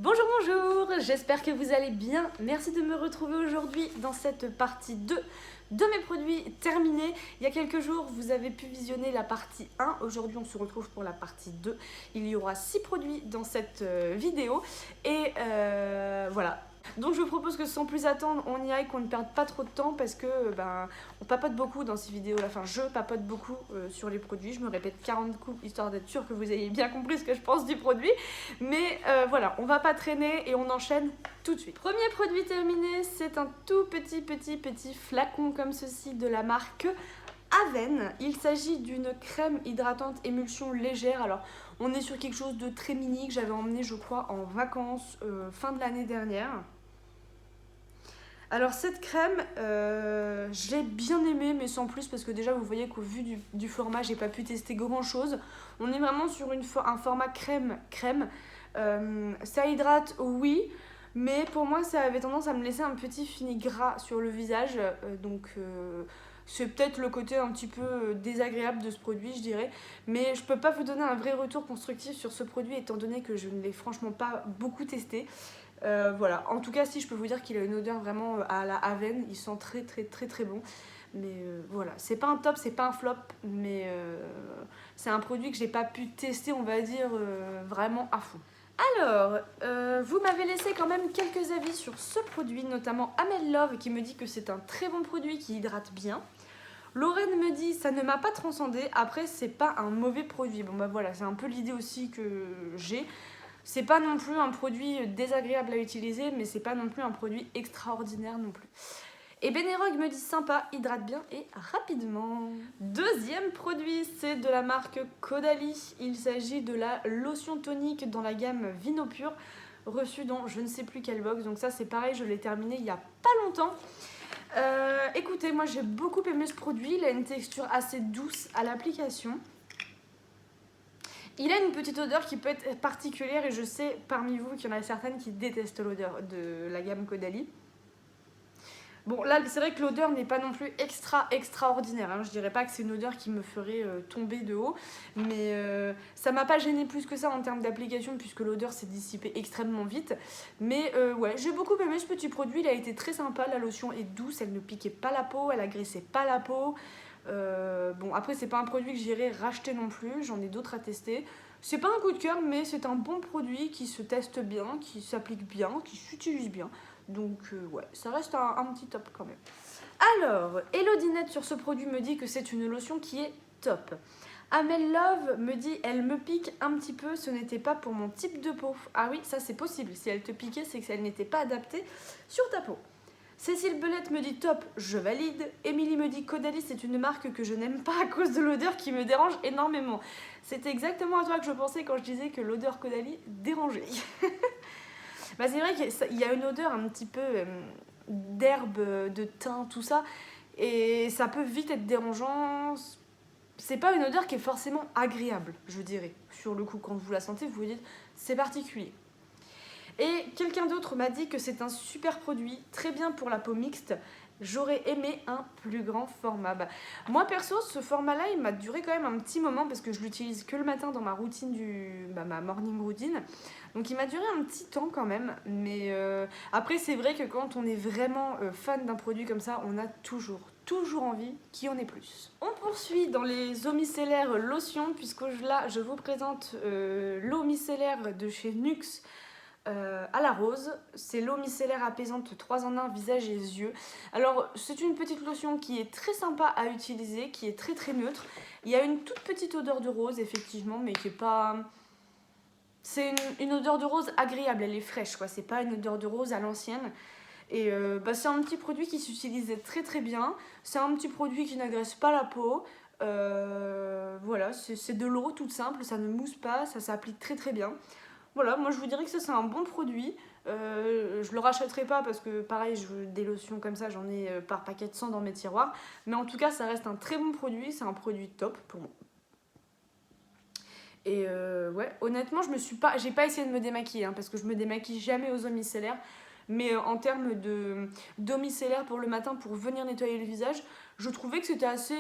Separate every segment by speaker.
Speaker 1: Bonjour, bonjour, j'espère que vous allez bien. Merci de me retrouver aujourd'hui dans cette partie 2 de mes produits terminés. Il y a quelques jours, vous avez pu visionner la partie 1. Aujourd'hui, on se retrouve pour la partie 2. Il y aura 6 produits dans cette vidéo. Et voilà. Donc je vous propose que sans plus attendre, on y aille, qu'on ne perde pas trop de temps parce que on papote beaucoup dans ces vidéos là. Enfin, je papote beaucoup sur les produits. Je me répète 40 coups histoire d'être sûre que vous ayez bien compris ce que je pense du produit. Mais voilà, on va pas traîner et on enchaîne tout de suite. Premier produit terminé, c'est un tout petit flacon comme ceci de la marque Aven. Il s'agit d'une crème hydratante émulsion légère. Alors on est sur quelque chose de très mini que j'avais emmené je crois en vacances fin de l'année dernière. Alors cette crème, j'ai bien aimé mais sans plus parce que déjà vous voyez qu'au vu du format j'ai pas pu tester grand chose. On est vraiment sur un format crème. Ça hydrate oui, mais pour moi ça avait tendance à me laisser un petit fini gras sur le visage. C'est peut-être le côté un petit peu désagréable de ce produit, je dirais. Mais je peux pas vous donner un vrai retour constructif sur ce produit étant donné que je ne l'ai franchement pas beaucoup testé. Voilà, en tout cas si je peux vous dire qu'il a une odeur vraiment à la Aven, il sent très bon. Mais voilà, c'est pas un top, c'est pas un flop, mais c'est un produit que j'ai pas pu tester, on va dire, vraiment à fond. Alors, vous m'avez laissé quand même quelques avis sur ce produit, notamment Amel Love qui me dit que c'est un très bon produit qui hydrate bien. Lorraine me dit ça ne m'a pas transcendé, après c'est pas un mauvais produit. Bon bah voilà, c'est un peu l'idée aussi que j'ai. C'est pas non plus un produit désagréable à utiliser, mais c'est pas non plus un produit extraordinaire non plus. Et Benérog me dit sympa, hydrate bien et rapidement. Deuxième produit, c'est de la marque Caudalie. Il s'agit de la lotion tonique dans la gamme Vino Pur, reçue dans je ne sais plus quelle box. Donc ça c'est pareil, je l'ai terminé il y a pas longtemps. Écoutez, moi j'ai beaucoup aimé ce produit. Il a une texture assez douce à l'application. Il a une petite odeur qui peut être particulière et je sais parmi vous qu'il y en a certaines qui détestent l'odeur de la gamme Caudalie. Bon là c'est vrai que l'odeur n'est pas non plus extraordinaire, hein. Je dirais pas que c'est une odeur qui me ferait tomber de haut, mais ça m'a pas gêné plus que ça en termes d'application puisque l'odeur s'est dissipée extrêmement vite. Mais ouais, j'ai beaucoup aimé ce petit produit, il a été très sympa, la lotion est douce, elle ne piquait pas la peau, elle agressait pas la peau. Bon après c'est pas un produit que j'irai racheter non plus, j'en ai d'autres à tester. C'est pas un coup de cœur mais c'est un bon produit qui se teste bien, qui s'applique bien, qui s'utilise bien. Donc ouais, ça reste un petit top quand même. Alors, Elodinette sur ce produit me dit que c'est une lotion qui est top. Amel Love me dit elle me pique un petit peu, ce n'était pas pour mon type de peau. Ah oui, ça c'est possible, si elle te piquait c'est qu'elle n'était pas adaptée sur ta peau. Cécile Belette me dit top, je valide. Émilie me dit Caudalie c'est une marque que je n'aime pas à cause de l'odeur qui me dérange énormément. C'était exactement à toi que je pensais quand je disais que l'odeur Caudalie dérangeait. Bah c'est vrai qu'il y a une odeur un petit peu d'herbe, de thym, tout ça, et ça peut vite être dérangeant. C'est pas une odeur qui est forcément agréable, je dirais. Sur le coup, quand vous la sentez, vous vous dites c'est particulier. Et quelqu'un d'autre m'a dit que c'est un super produit, très bien pour la peau mixte. J'aurais aimé un plus grand format. Bah, moi perso, ce format-là, il m'a duré quand même un petit moment parce que je l'utilise que le matin dans ma routine ma morning routine. Donc il m'a duré un petit temps quand même. Mais après, c'est vrai que quand on est vraiment fan d'un produit comme ça, on a toujours envie qu'il y en ait plus. On poursuit dans les eaux micellaires lotion puisque là, je vous présente l'eau micellaire de chez Nuxe. À la rose, c'est l'eau micellaire apaisante 3 en 1 visage et yeux. Alors c'est une petite lotion qui est très sympa à utiliser, qui est très neutre. Il y a une toute petite odeur de rose effectivement, mais qui est pas... C'est une odeur de rose agréable, elle est fraîche quoi, c'est pas une odeur de rose à l'ancienne. Et c'est un petit produit qui s'utilise très bien, c'est un petit produit qui n'agresse pas la peau. Voilà, c'est de l'eau toute simple, ça ne mousse pas, ça s'applique très bien. Voilà, moi je vous dirais que ça c'est un bon produit. Je le rachèterai pas parce que pareil, des lotions comme ça, j'en ai par paquet de 100 dans mes tiroirs. Mais en tout cas, ça reste un très bon produit, c'est un produit top pour moi. Et ouais, honnêtement, j'ai pas essayé de me démaquiller hein, parce que je me démaquille jamais aux eaux micellaires. Mais en termes d'eau micellaire pour le matin pour venir nettoyer le visage, je trouvais que c'était assez...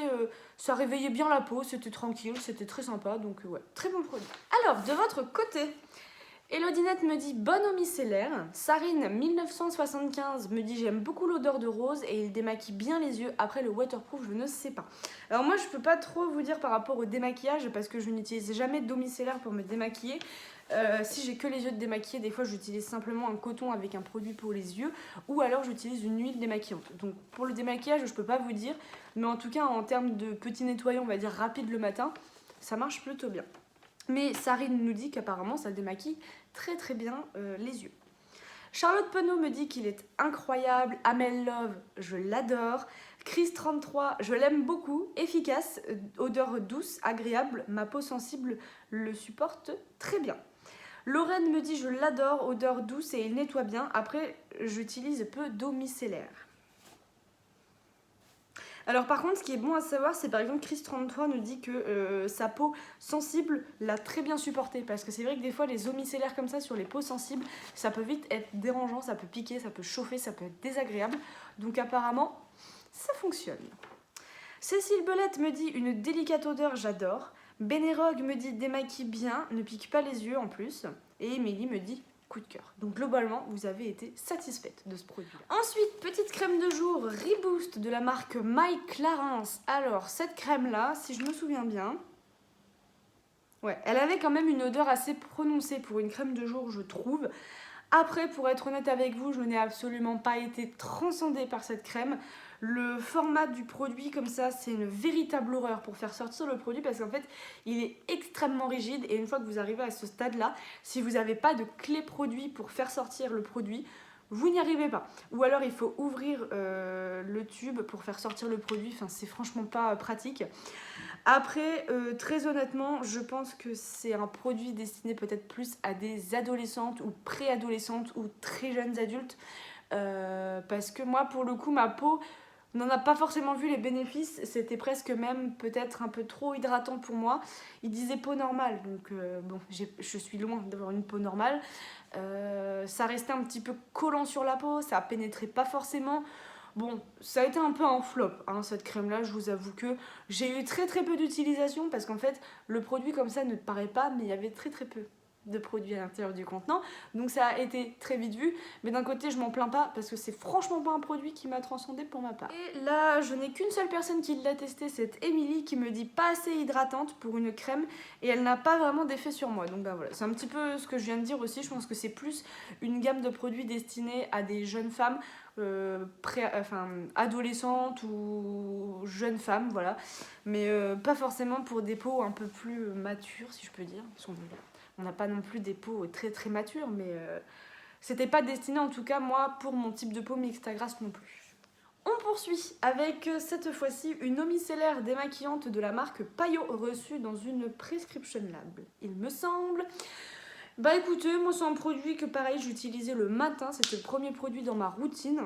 Speaker 1: ça réveillait bien la peau, c'était tranquille, c'était très sympa. Donc ouais, très bon produit. Alors, de votre côté, Elodinette me dit bonne eau micellaire. Sarine 1975 me dit j'aime beaucoup l'odeur de rose et il démaquille bien les yeux. Après le waterproof, je ne sais pas. Alors moi je peux pas trop vous dire par rapport au démaquillage parce que je n'utilise jamais d'eau micellaire pour me démaquiller. Si j'ai que les yeux démaquillés, des fois j'utilise simplement un coton avec un produit pour les yeux ou alors j'utilise une huile démaquillante. Donc pour le démaquillage je peux pas vous dire, mais en tout cas en termes de petit nettoyant on va dire rapide le matin, ça marche plutôt bien. Mais Sarine nous dit qu'apparemment ça démaquille très très bien les yeux. Charlotte Penaud me dit qu'il est incroyable. Amel Love, je l'adore. Chris33, je l'aime beaucoup. Efficace, odeur douce, agréable. Ma peau sensible le supporte très bien. Lorraine me dit je l'adore, odeur douce et il nettoie bien. Après, j'utilise peu d'eau micellaire. Alors par contre, ce qui est bon à savoir, c'est par exemple Chris33 nous dit que sa peau sensible l'a très bien supporté. Parce que c'est vrai que des fois, les eaux micellaires comme ça sur les peaux sensibles, ça peut vite être dérangeant, ça peut piquer, ça peut chauffer, ça peut être désagréable. Donc apparemment, ça fonctionne. Cécile Belette me dit une délicate odeur, j'adore. Bénérogue me dit démaquille bien, ne pique pas les yeux en plus. Et Émilie me dit coup de cœur. Donc globalement, vous avez été satisfaite de ce produit. Ensuite, petite crème de jour Reboost de la marque My Clarins. Alors, cette crème-là, si je me souviens bien, ouais, elle avait quand même une odeur assez prononcée pour une crème de jour, je trouve. Après, pour être honnête avec vous, je n'ai absolument pas été transcendée par cette crème. Le format du produit comme ça, c'est une véritable horreur pour faire sortir le produit parce qu'en fait, il est extrêmement rigide et une fois que vous arrivez à ce stade-là, si vous n'avez pas de clé produit pour faire sortir le produit, vous n'y arrivez pas. Ou alors il faut ouvrir le tube pour faire sortir le produit, enfin c'est franchement pas pratique. Après, très honnêtement, je pense que c'est un produit destiné peut-être plus à des adolescentes ou préadolescentes ou très jeunes adultes. Parce que moi, pour le coup, ma peau n'en a pas forcément vu les bénéfices. C'était presque même peut-être un peu trop hydratant pour moi. Il disait peau normale, donc bon, je suis loin d'avoir une peau normale. Ça restait un petit peu collant sur la peau, ça pénétrait pas forcément. Bon, ça a été un peu un flop, hein, cette crème-là, je vous avoue que j'ai eu très très peu d'utilisation parce qu'en fait, le produit comme ça ne paraît pas, mais il y avait très très peu de produits à l'intérieur du contenant, donc ça a été très vite vu, mais d'un côté je m'en plains pas parce que c'est franchement pas un produit qui m'a transcendée pour ma part. Et là, je n'ai qu'une seule personne qui l'a testé, c'est Émilie qui me dit pas assez hydratante pour une crème et elle n'a pas vraiment d'effet sur moi, donc bah voilà, c'est un petit peu ce que je viens de dire aussi, je pense que c'est plus une gamme de produits destinés à des jeunes femmes adolescentes ou jeunes femmes, voilà, mais pas forcément pour des peaux un peu plus matures, si je peux dire. On n'a pas non plus des peaux très très matures, mais c'était pas destiné en tout cas moi pour mon type de peau mixte à grasse non plus. On poursuit avec cette fois-ci une eau micellaire démaquillante de la marque Payot reçue dans une prescription lab, il me semble. Bah écoutez, moi c'est un produit que pareil j'utilisais le matin, c'était le premier produit dans ma routine.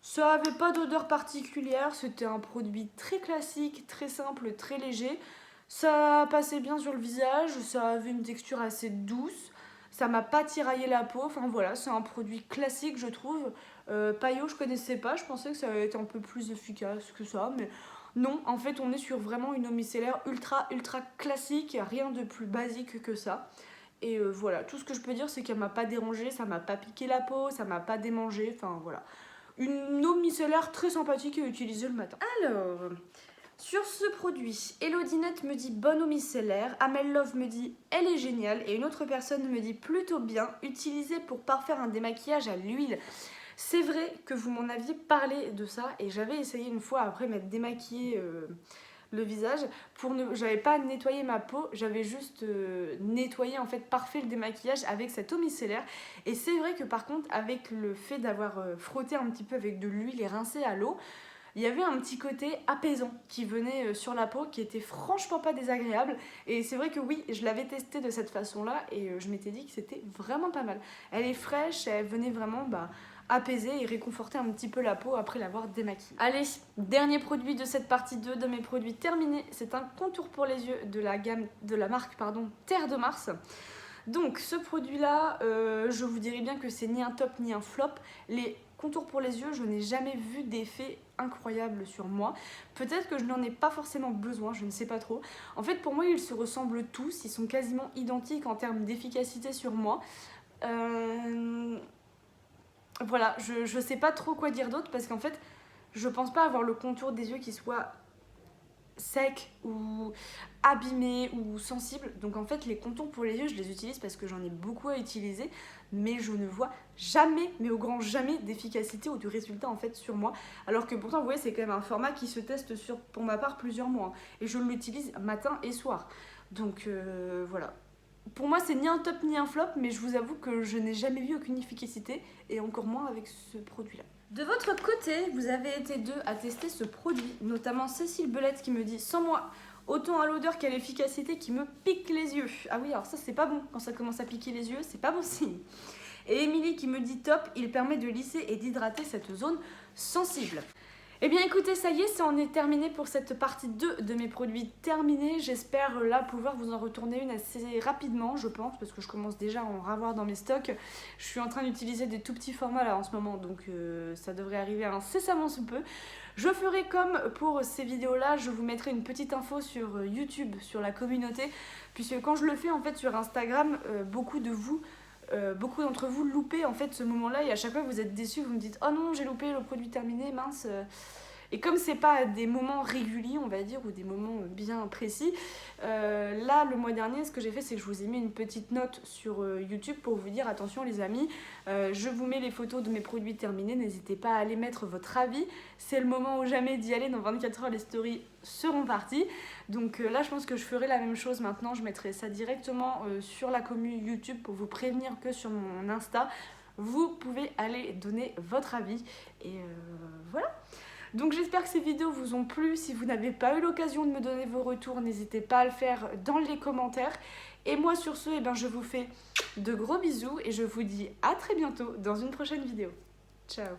Speaker 1: Ça avait pas d'odeur particulière, c'était un produit très classique, très simple, très léger. Ça passait bien sur le visage, ça avait une texture assez douce, ça m'a pas tiraillé la peau, enfin voilà, c'est un produit classique je trouve. Payot je connaissais pas, je pensais que ça allait être un peu plus efficace que ça, mais non, en fait on est sur vraiment une eau micellaire ultra classique, rien de plus basique que ça. Et voilà, tout ce que je peux dire c'est qu'elle m'a pas dérangé, ça m'a pas piqué la peau, ça m'a pas démangé, enfin voilà. Une eau micellaire très sympathique à utiliser le matin. Alors, sur ce produit, Elodinette me dit bonne eau micellaire, Amel Love me dit elle est géniale et une autre personne me dit plutôt bien, utilisée pour parfaire un démaquillage à l'huile. C'est vrai que vous m'en aviez parlé de ça et j'avais essayé une fois après m'être démaquillée le visage j'avais pas nettoyé ma peau, j'avais juste nettoyé en fait parfait le démaquillage avec cette eau micellaire et c'est vrai que par contre avec le fait d'avoir frotté un petit peu avec de l'huile et rincé à l'eau, il y avait un petit côté apaisant qui venait sur la peau qui était franchement pas désagréable et c'est vrai que oui, je l'avais testé de cette façon là et je m'étais dit que c'était vraiment pas mal. Elle est fraîche, elle venait vraiment apaiser et réconforter un petit peu la peau après l'avoir démaquillée. Allez, dernier produit de cette partie 2 de mes produits terminés, c'est un contour pour les yeux de la marque Terre de Mars. Donc ce produit là, je vous dirais bien que c'est ni un top ni un flop. Les contours pour les yeux, je n'ai jamais vu d'effet incroyable sur moi. Peut-être que je n'en ai pas forcément besoin, je ne sais pas trop. En fait, pour moi, ils se ressemblent tous, ils sont quasiment identiques en termes d'efficacité sur moi. Voilà, je sais pas trop quoi dire d'autre parce qu'en fait, je pense pas avoir le contour des yeux qui soit sec ou abîmé ou sensible. Donc en fait, les contours pour les yeux, je les utilise parce que j'en ai beaucoup à utiliser, mais je ne vois jamais, mais au grand jamais, d'efficacité ou de résultat en fait sur moi. Alors que pourtant, vous voyez, c'est quand même un format qui se teste sur, pour ma part, plusieurs mois. Et je l'utilise matin et soir. Donc voilà. Pour moi, c'est ni un top ni un flop, mais je vous avoue que je n'ai jamais vu aucune efficacité, et encore moins avec ce produit-là. De votre côté, vous avez été deux à tester ce produit, notamment Cécile Belette qui me dit « Sans moi, autant à l'odeur qu'à l'efficacité qui me pique les yeux ». Ah oui, alors ça c'est pas bon, quand ça commence à piquer les yeux, c'est pas bon signe. Et Émilie qui me dit « Top, il permet de lisser et d'hydrater cette zone sensible ». Eh bien écoutez, ça y est, ça en est terminé pour cette partie 2 de mes produits terminés. J'espère là pouvoir vous en retourner une assez rapidement, je pense, parce que je commence déjà à en ravoir dans mes stocks. Je suis en train d'utiliser des tout petits formats là en ce moment, donc ça devrait arriver incessamment sous peu. Je ferai comme pour ces vidéos-là, je vous mettrai une petite info sur YouTube, sur la communauté, puisque quand je le fais en fait sur Instagram, beaucoup d'entre vous loupez en fait ce moment-là et à chaque fois vous êtes déçus, vous me dites oh non j'ai loupé le produit terminé, mince. Et comme c'est pas des moments réguliers on va dire ou des moments bien précis, là le mois dernier ce que j'ai fait c'est que je vous ai mis une petite note sur YouTube pour vous dire attention les amis, je vous mets les photos de mes produits terminés, n'hésitez pas à aller mettre votre avis, c'est le moment ou jamais d'y aller, dans 24 heures les stories seront parties. Donc là je pense que je ferai la même chose maintenant, je mettrai ça directement sur la commune YouTube pour vous prévenir que sur mon Insta vous pouvez aller donner votre avis et voilà. Donc j'espère que ces vidéos vous ont plu. Si vous n'avez pas eu l'occasion de me donner vos retours, n'hésitez pas à le faire dans les commentaires. Et moi sur ce, eh ben, je vous fais de gros bisous et je vous dis à très bientôt dans une prochaine vidéo. Ciao.